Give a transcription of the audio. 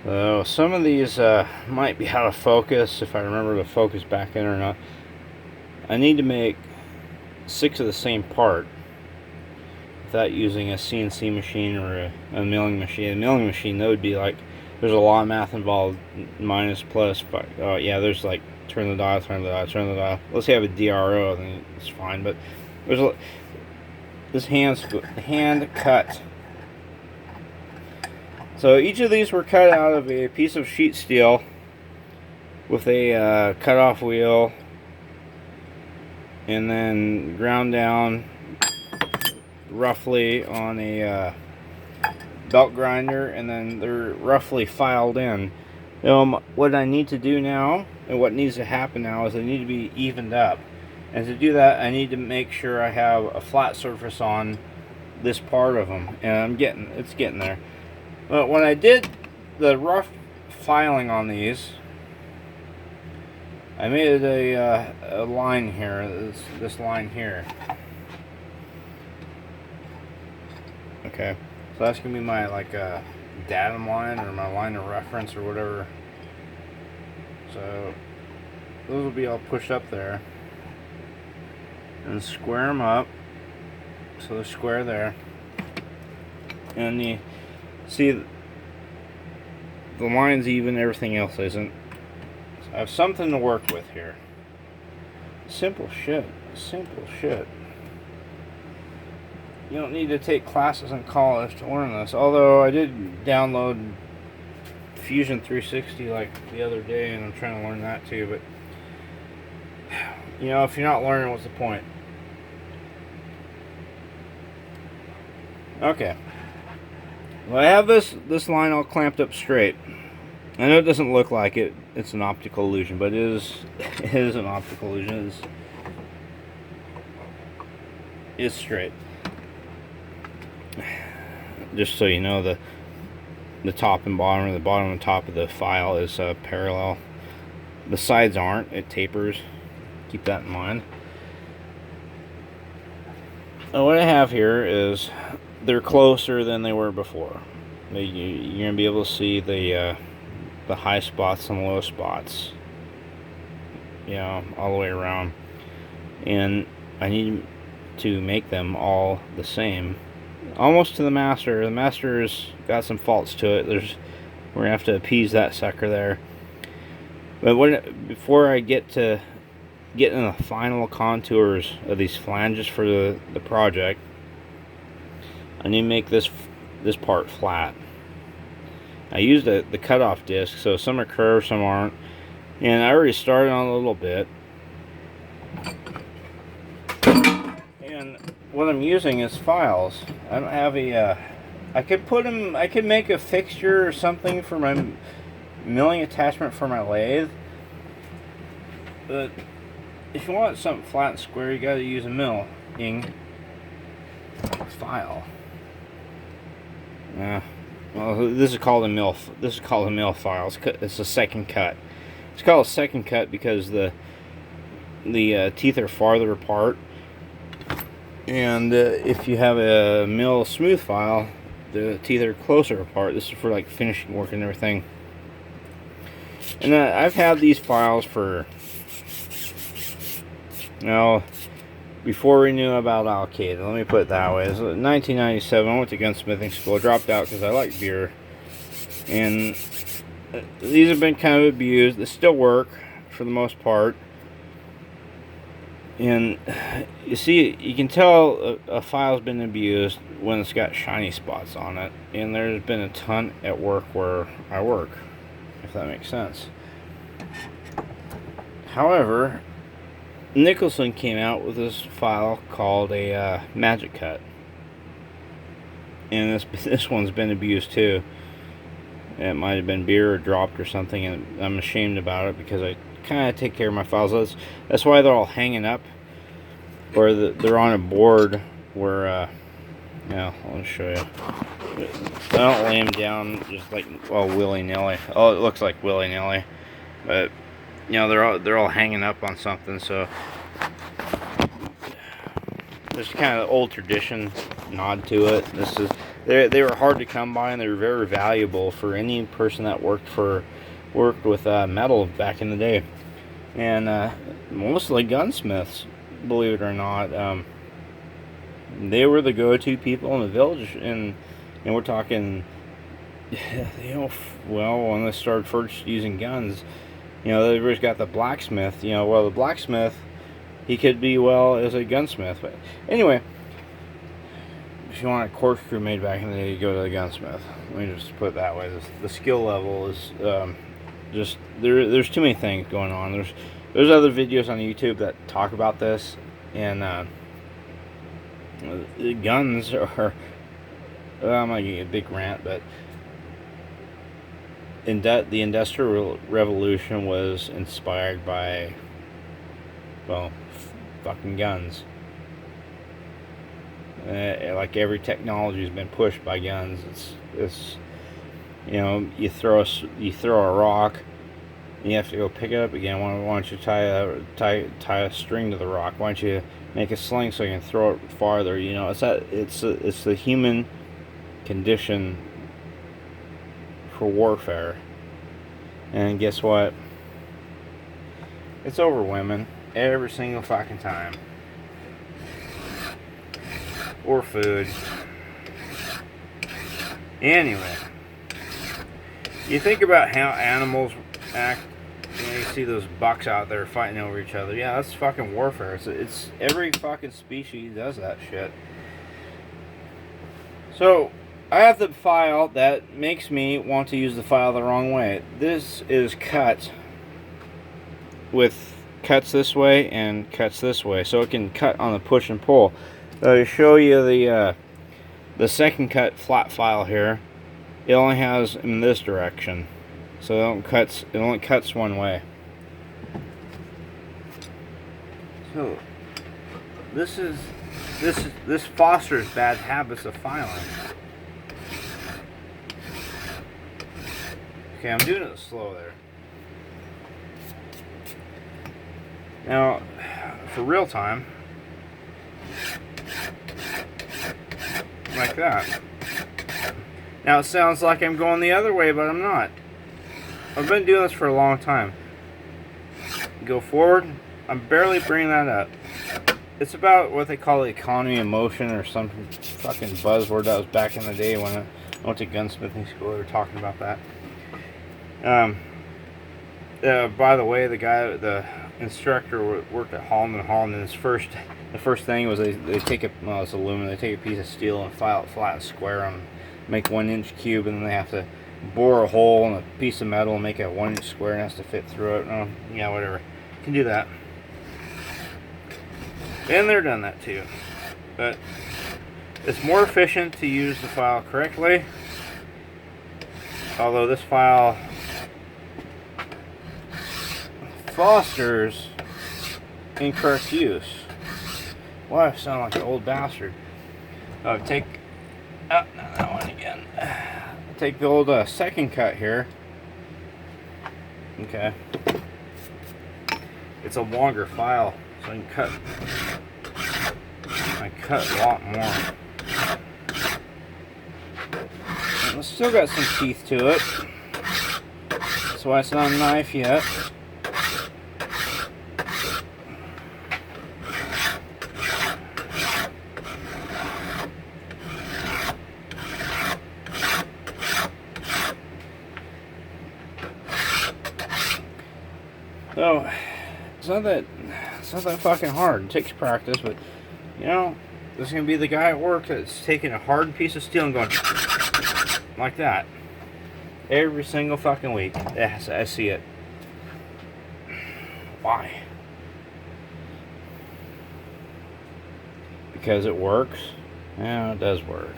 So some of these might be out of focus, if I remember to focus back in or not. I need to make 6 of the same part without using a CNC machine or a milling machine. A milling machine, that would be like, there's a lot of math involved, minus, plus, but yeah, there's like turn the dial, turn the dial, turn the dial. Let's say I have a DRO, then it's fine, but there's this hand cut. So each of these were cut out of a piece of sheet steel with a cut-off wheel, and then ground down roughly on a belt grinder, and then they're roughly filed in. What I need to do now, and what needs to happen now, is they need to be evened up. And to do that, I need to make sure I have a flat surface on this part of them, and it's getting there. But when I did the rough filing on these, I made a line here, this line here. Okay, so that's gonna be my datum line, or my line of reference, or whatever. So those will be all pushed up there, and square them up so they're square there. And you see the line's even, everything else isn't. So I have something to work with here. Simple shit. Simple shit. You don't need to take classes in college to learn this. Although I did download Fusion 360 like the other day, and I'm trying to learn that too. But if you're not learning, what's the point? Okay. Well, I have this line all clamped up straight. I know it doesn't look like it. It's an optical illusion, but it is an optical illusion. It's straight. Just so you know, the top and bottom, or the bottom and top of the file is parallel. The sides aren't. It tapers. Keep that in mind. Now, what I have here is they're closer than they were before. You're gonna be able to see the high spots and the low spots, all the way around. And I need to make them all the same, almost to the master. The master's got some faults to it. We're gonna have to appease that sucker there. But before I get to getting the final contours of these flanges for the project, I need to make this part flat. I used the cutoff disc, so some are curved, some aren't, and I already started on a little bit. And what I'm using is files. I don't have I could make a fixture or something for my milling attachment for my lathe, but if you want something flat and square, you got to use a milling file. Well, this is called a mill. This is called a mill file. It's a second cut. It's called a second cut because the teeth are farther apart, and if you have a mill smooth file, the teeth are closer apart. This is for like finishing work and everything. And I've had these files for, before we knew about Al-Qaeda. Let me put it that way. It was 1997. I went to gunsmithing school. I dropped out because I like beer. And these have been kind of abused. They still work for the most part. And you see, you can tell a file's been abused when it's got shiny spots on it. And there's been a ton at work where I work, if that makes sense. However, Nicholson came out with this file called a Magic Cut, and this one's been abused too. It might have been beer or dropped or something, and I'm ashamed about it because I kind of take care of my files. That's why they're all hanging up, or they're on a board where let me show you. I don't lay them down just like willy-nilly. Oh, it looks like willy-nilly, but they're all hanging up on something. So there's kind of old tradition nod to it. They were hard to come by, and they were very valuable for any person that worked with metal back in the day, and mostly gunsmiths, believe it or not. They were the go-to people in the village, and we're talking, well, when they started first using guns, they've got the blacksmith. Well, the blacksmith, he could be as a gunsmith, but anyway. If you want a corkscrew made back in the day, you go to the gunsmith. Let me just put it that way. The skill level is just there's too many things going on. There's other videos on YouTube that talk about this, and guns are. I'm gonna get a big rant, but the Industrial Revolution was inspired by, fucking guns. Like every technology has been pushed by guns. It's you throw a rock, and you have to go pick it up again. Why don't you tie a string to the rock? Why don't you make a sling so you can throw it farther? It's the human condition for warfare. And guess what? It's over women every single fucking time. Or food. Anyway, you think about how animals act. You see those bucks out there fighting over each other. Yeah, that's fucking warfare. It's every fucking species does that shit. So I have the file that makes me want to use the file the wrong way. This is cut with cuts this way and cuts this way, so it can cut on the push and pull. To show you the second cut flat file here, it only has in this direction, so it only cuts one way. So this fosters bad habits of filing. Okay, I'm doing it slow there. Now, for real time, like that. Now it sounds like I'm going the other way, but I'm not. I've been doing this for a long time. Go forward, I'm barely bringing that up. It's about what they call the economy of motion, or some fucking buzzword that was back in the day when I went to gunsmithing school. They were talking about that. By the way, the instructor worked at Holland & Holland, and the first thing was they take it's aluminum. They take a piece of steel and file it flat and square on, make 1-inch cube, and then they have to bore a hole in a piece of metal and make a 1-inch square, and it has to fit through it. Yeah, whatever. You can do that. And they're done that too. But it's more efficient to use the file correctly. Although this file fosters incorrect use. Why I sound like an old bastard. Take not that one again. Take the old second cut here. Okay. It's a longer file, so I cut a lot more. And it's still got some teeth to it. That's why it's not a knife yet. So it's not that fucking hard. It takes practice, but there's gonna be the guy at work that's taking a hardened piece of steel and going like that every single fucking week. Yes, I see it. Why? Because it works? Yeah, it does work.